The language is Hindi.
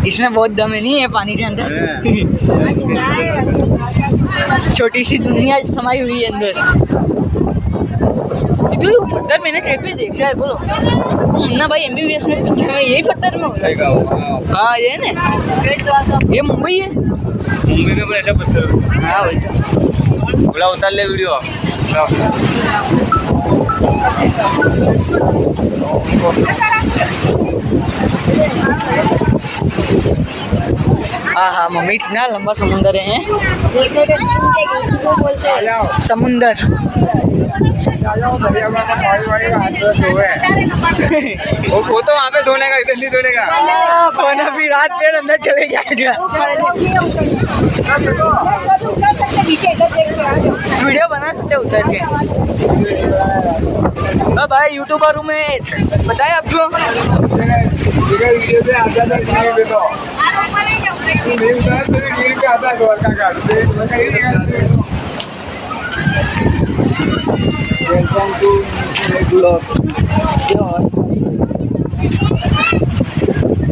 इसमें बहुत दम है नहीं है पानी के अंदर। छोटी सी दुनिया समाई हुई है अंदर। तो ये पत्थर मैंने कहीं पे देखा है, बोलो मुन्ना भाई MBBS में पिक्चर में यही पत्थर में होगा। हाँ ये ना, ये मुंबई है। मुंबई में ऐसा पत्थर। हाँ वही तो बोला उतार ले वीडियो। हाँ हाँ मम्मी कितना लंबा समुंदर है। समुंदर वो तो वहाँ पे धोने का, इधर नहीं धोने का। खाना भी रात में अंदर चले जाएगा। वीडियो बना सकते उतर के। भाई यूट्यूबर हूँ मैं, बताए आपको।